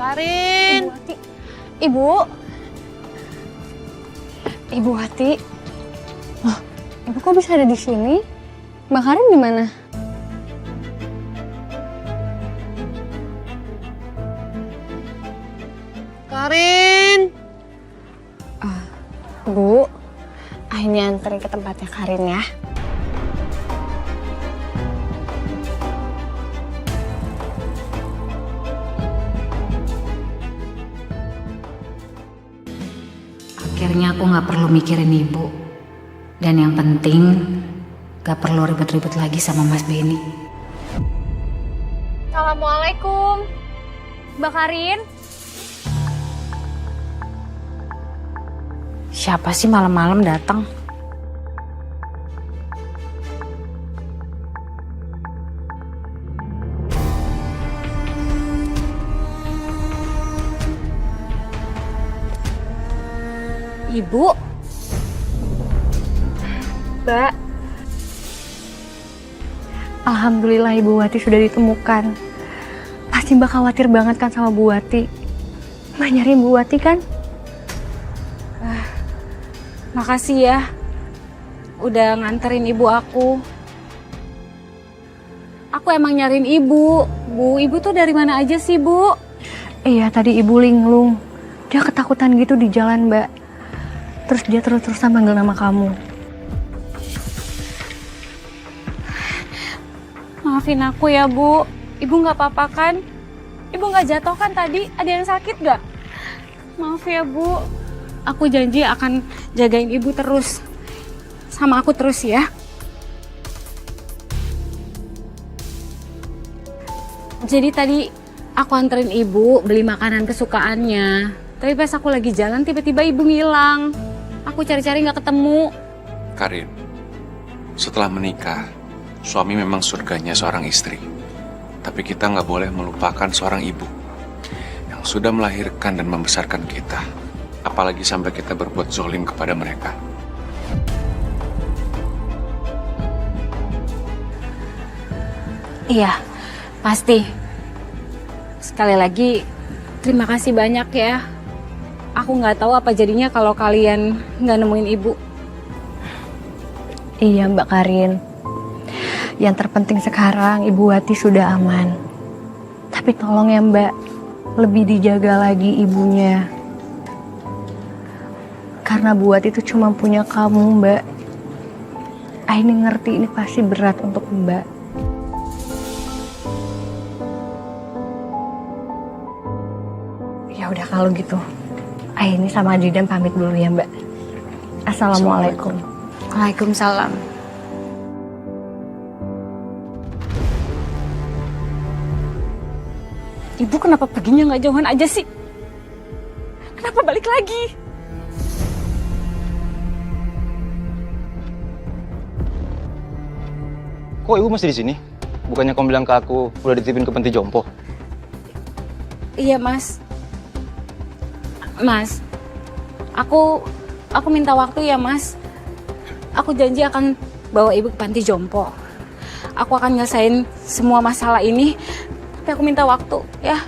Karin. Ibu Wati. Ibu. Ibu Wati. Oh, Ibu kok bisa ada di sini? Mbak Karin di mana? Karin. Bu, ini anterin ke tempatnya Karin ya. Akhirnya aku gak perlu mikirin ibu. Dan yang penting, gak perlu ribet-ribet lagi sama Mas Benny. Assalamualaikum, Mbak Karin. Siapa sih malam-malam datang? Ibu. Mbak. Alhamdulillah Ibu Wati sudah ditemukan. Pasti Mbak khawatir banget kan sama Bu Wati. Mbak nyari Bu Wati kan? Makasih ya, udah nganterin ibu aku. Aku emang nyariin ibu. Bu, ibu tuh dari mana aja sih, Bu? Iya, tadi Ibu linglung. Dia ketakutan gitu di jalan, Mbak. Terus dia terus-terusan manggil nama kamu. Maafin aku ya, Bu. Ibu nggak apa-apa kan? Ibu nggak jatuh kan tadi? Ada yang sakit nggak? Maaf ya, Bu. Aku janji akan jagain ibu terus. Sama aku terus ya. Jadi tadi aku anterin ibu beli makanan kesukaannya. Tapi pas aku lagi jalan tiba-tiba ibu ngilang. Aku cari-cari nggak ketemu. Karin, setelah menikah, suami memang surganya seorang istri. Tapi kita nggak boleh melupakan seorang ibu yang sudah melahirkan dan membesarkan kita. Apalagi sampai kita berbuat zolim kepada mereka. Iya, pasti. Sekali lagi, terima kasih banyak ya. Aku nggak tahu apa jadinya kalau kalian nggak nemuin ibu. Iya, Mbak Karin. Yang terpenting sekarang Ibu Wati sudah aman. Tapi tolong ya Mbak, lebih dijaga lagi ibunya. Karena Bu Wati itu cuma punya kamu, Mbak. Aini ngerti ini pasti berat untuk Mbak. Ya udah kalau gitu, Aini sama Ajidan pamit dulu ya, Mbak. Assalamualaikum. Waalaikumsalam. Ibu kenapa perginya nggak jauhan aja sih? Kenapa balik lagi? Kok ibu masih di sini? Bukannya kamu bilang ke aku udah dititipin ke panti jompo? Iya mas. Mas, aku minta waktu ya mas. Aku janji akan bawa ibu ke panti jompo. Aku akan nyelesain semua masalah ini. Tapi aku minta waktu ya.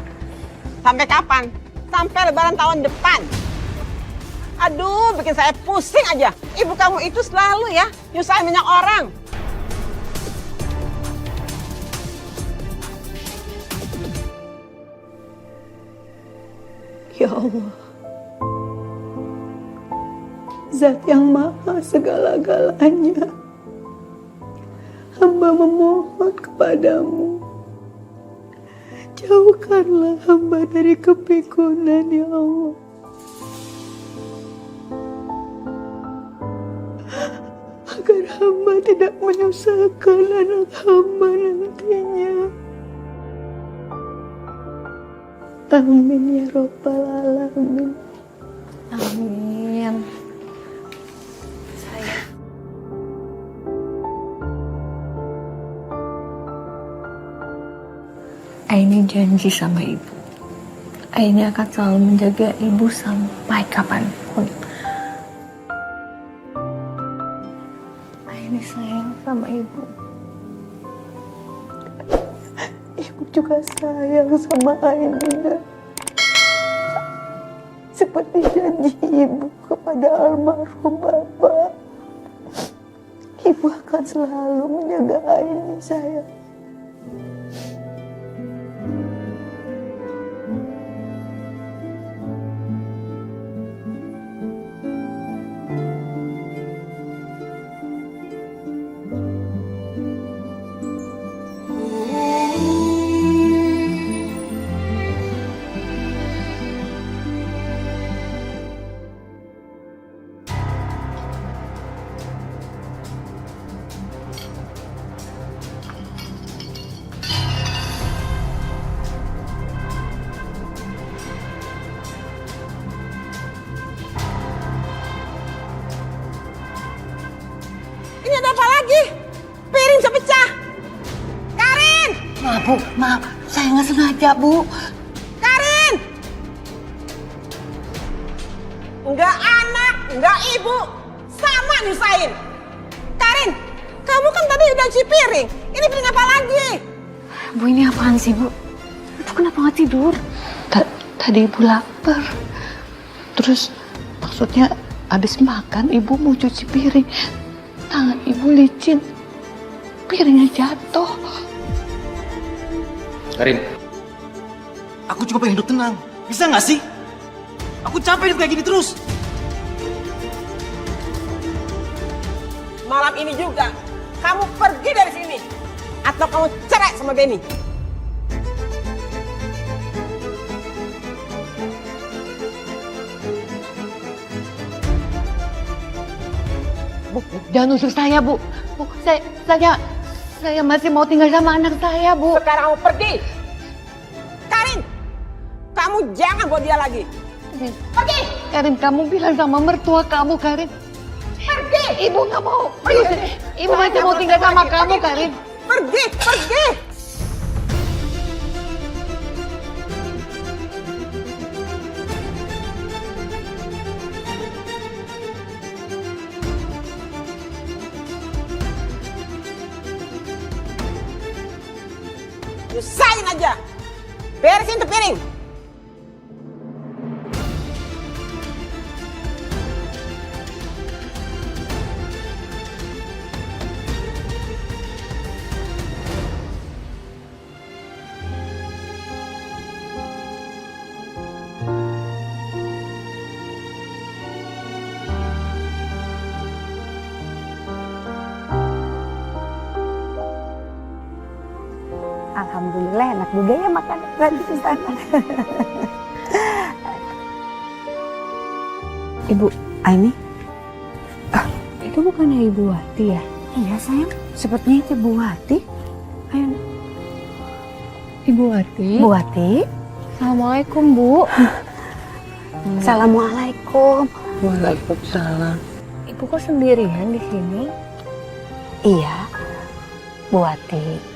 Sampai kapan? Sampai lebaran tahun depan. Aduh, bikin saya pusing aja. Ibu kamu itu selalu ya nyusahin banyak orang. Ya Allah, Zat yang maha segala-galanya, hamba memohon kepadamu, jauhkanlah hamba dari kepikunan ya Allah. Agar hamba tidak menyusahkan anak hamba nantinya. Amin ya Rabbal Alamin. Amin. Aini janji sama ibu. Aini akan selalu menjaga ibu sampai kapanpun. Aini sayang sama ibu. Ibu juga sayang sama Aini. seperti janji ibu kepada almarhum Bapak. Ibu akan selalu menjaga Aini, sayang. Ini ada apa lagi? Piring sepecah. Karin! Maaf, Bu. Maaf. Saya nggak sengaja, Bu. Karin! Enggak anak, enggak ibu. Sama nyusahin. Karin, kamu kan tadi udah cuci piring. Ini piring apa lagi? Bu, ini apaan sih, Bu? Ibu kenapa nggak tidur? Tadi Ibu lapar. Terus maksudnya habis makan Ibu mau cuci piring. Tangan Ibu licin. Piringnya jatuh. Karin, aku cuma pengen hidup tenang. Bisa nggak sih? Aku capek hidup kayak gini terus. Malam ini juga kamu pergi dari sini. Atau kamu cerai sama Benny. Bu, jangan usir saya, Bu. Bu, saya masih mau tinggal sama anak saya, Bu. Sekarang kamu pergi. Karin, kamu jangan bawa dia lagi. Pergi. Karin, kamu bilang sama mertua kamu, Karin. Pergi. Ibu nggak mau. Ibu masih mau tinggal sama kamu, Karin. Pergi, pergi. Usahain aja. Beresin tuh piring. Alhamdulillah enak juga ya makan nanti di sana. Ibu Aini, itu bukannya Ibu Wati ya? Iya sayang, sepertinya itu Bu Wati. Ayo. Ibu Wati. Bu Wati. Assalamualaikum, Bu. Assalamualaikum. Waalaikumsalam. Ibu kok sendirian di sini? Iya, Bu Wati.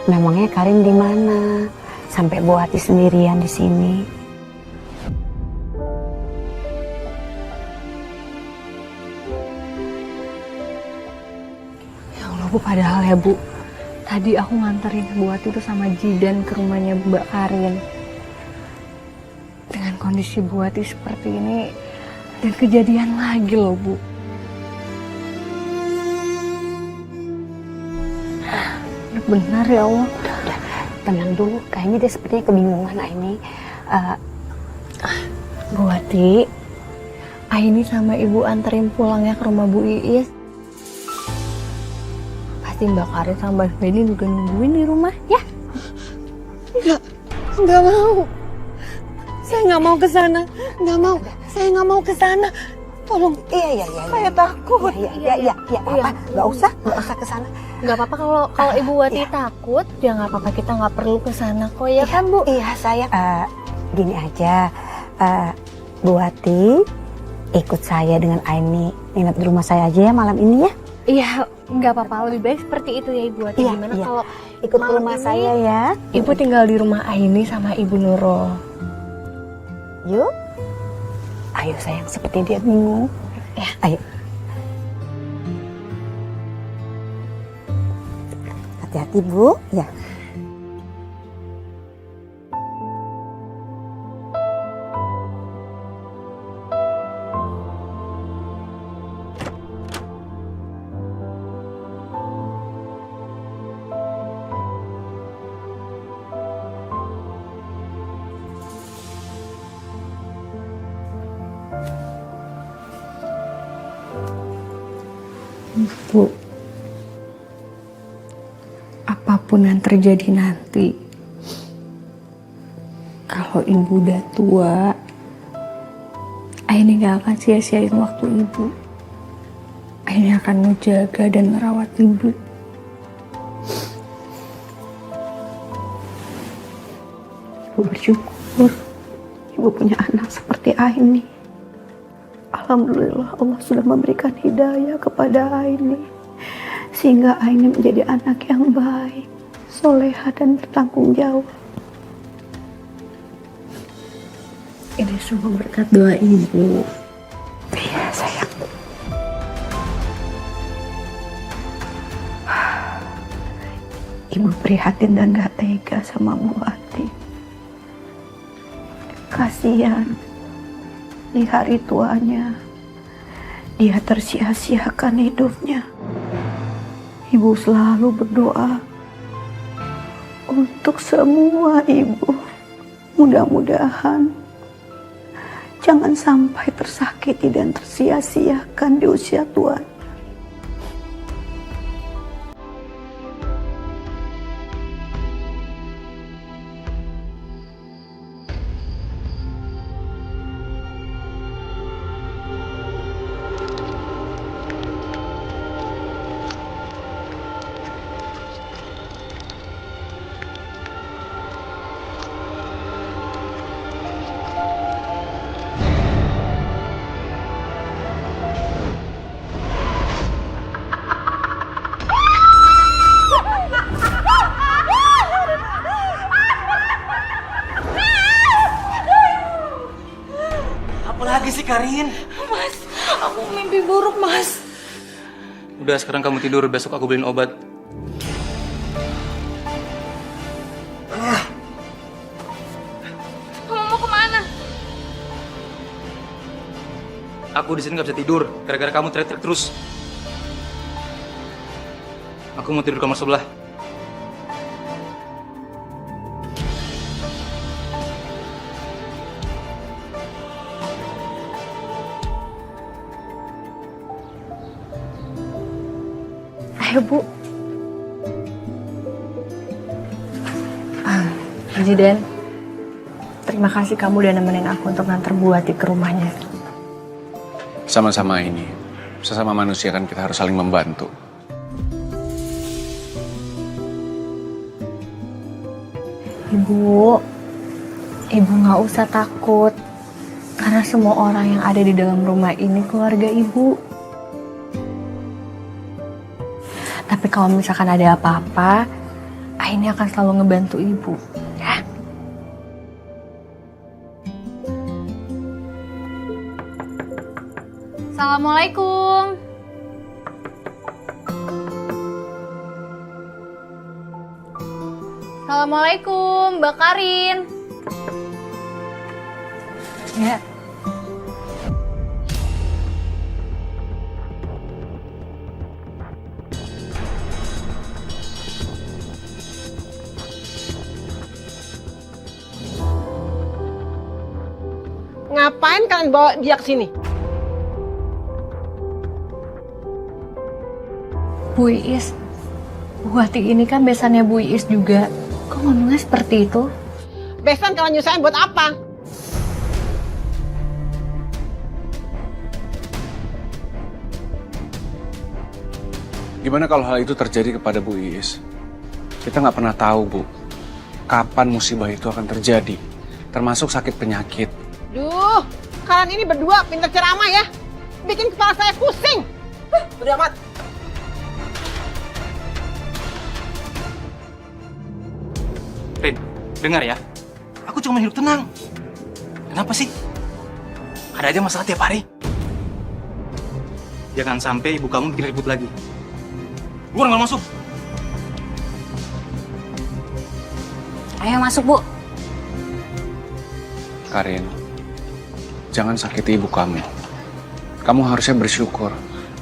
Memangnya Karin di mana? Sampai Bu Wati sendirian di sini. Ya Allah, Bu, padahal ya, Bu. Tadi aku nganterin Bu Wati itu sama Jidan ke rumahnya Mbak Karin. Dengan kondisi Bu Wati seperti ini dan kejadian lagi loh, Bu. Benar ya Allah. Udah, tenang dulu. Kayaknya dia sepertinya kebingungan Aini. Bu Wati, Aini sama Ibu anterin pulangnya ke rumah Bu Iis. Pasti Mbak Karin sama Mbak Benny juga nungguin di rumah, ya? Nggak mau. Saya nggak mau ke sana. Nggak mau. Saya nggak mau ke sana. Tolong. Iya. Saya takut. Iya. Apa? Nggak usah ke sana. Nggak apa-apa kalau Ibu Wati takut, ya nggak apa-apa, kita nggak perlu ke sana kok, ya kan, Bu? Iya sayang. Gini aja, Bu Wati ikut saya dengan Aini nginep di rumah saya aja ya malam ini ya. Iya, nggak apa-apa, lebih baik seperti itu ya Ibu Wati. Iya, Gimana iya. kalau Ikut ke malam rumah ini saya ya. Ibu tinggal di rumah Aini sama Ibu Nurul. Yuk. Ayo sayang, seperti dia bingung. Ya. Ayo. Hati-hati Bu, ya. Bu, apapun yang terjadi nanti, kalau ibu udah tua, Aini gak akan sia-siain waktu ibu. Aini akan menjaga dan merawat ibu. Ibu bersyukur ibu punya anak seperti Aini. Alhamdulillah Allah sudah memberikan hidayah kepada Aini, sehingga Aini menjadi anak yang baik, soleha dan bertanggung jawab. Ini semua berkat doa ibu. Iya sayang. Ibu prihatin dan gak tega sama Bu Ati. Kasihan, di hari tuanya dia tersia-siakan hidupnya. Ibu selalu berdoa untuk semua ibu. Mudah-mudahan jangan sampai tersakiti dan tersia-siakan di usia tua. Apalagi sih Karin? Mas, aku mimpi buruk, Mas. Udah sekarang kamu tidur, besok aku beliin obat. Kamu mau kemana? Aku di sini nggak bisa tidur, gara-gara kamu teriak-teriak terus. Aku mau tidur kamar sebelah. Ayo Bu. Haji Den, terima kasih kamu udah nemenin aku untuk nganter Bu Ati ke rumahnya. Sama-sama ini. Sesama manusia kan kita harus saling membantu. Ibu nggak usah takut. Karena semua orang yang ada di dalam rumah ini keluarga Ibu. Tapi kalau misalkan ada apa-apa, Aini akan selalu ngebantu Ibu. Ya. Assalamualaikum. Assalamualaikum, Mbak Karin. Ya. Ngapain kalian bawa dia ke sini? Bu Iis, Bu Ati ini kan besannya Bu Iis juga. Kok ngomongnya seperti itu? Besan kalian nyusahin buat apa? Gimana kalau hal itu terjadi kepada Bu Iis? Kita nggak pernah tahu, Bu, kapan musibah itu akan terjadi, termasuk sakit penyakit. Duh, kalian ini berdua pintar ceramah ya. Bikin kepala saya pusing. Udah amat. Rin, dengar ya. Aku cuma hidup tenang. Kenapa sih? Ada aja masalah tiap hari. Jangan sampai ibu kamu bikin ribut lagi. Keluar nggak masuk. Ayo masuk, Bu. Karin, jangan sakiti ibu kamu. Kamu harusnya bersyukur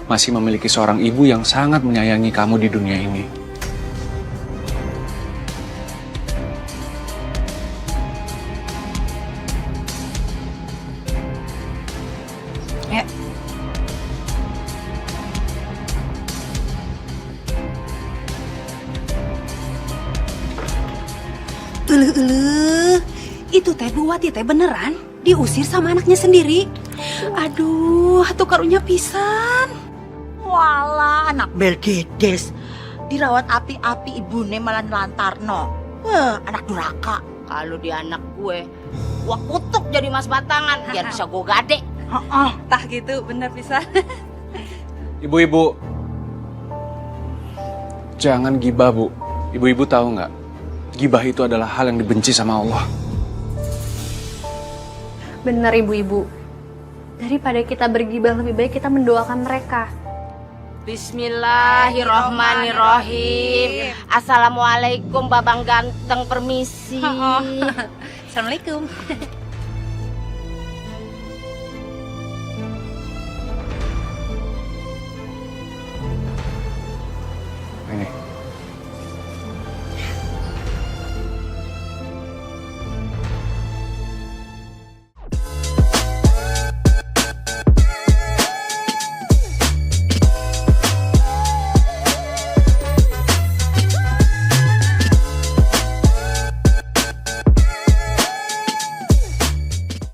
masih memiliki seorang ibu yang sangat menyayangi kamu di dunia ini. Ya. Itu teh Bu Wati teh beneran diusir sama anaknya sendiri. Aduh, tuh karunya pisan. Walah, anak belgedes. Dirawat api-api ibune malah nelantarno. Wah, anak duraka. Kalau dia anak gue, gua kutuk jadi mas batangan biar bisa gue gade. Tah gitu, bener pisan. Ibu-ibu, jangan gibah, Bu. Ibu-ibu tahu nggak? Gibah itu adalah hal yang dibenci sama Allah. Benar ibu-ibu. Daripada kita bergibah lebih baik kita mendoakan mereka. Bismillahirrohmanirrohim. Assalamualaikum babang ganteng, permisi. Assalamualaikum.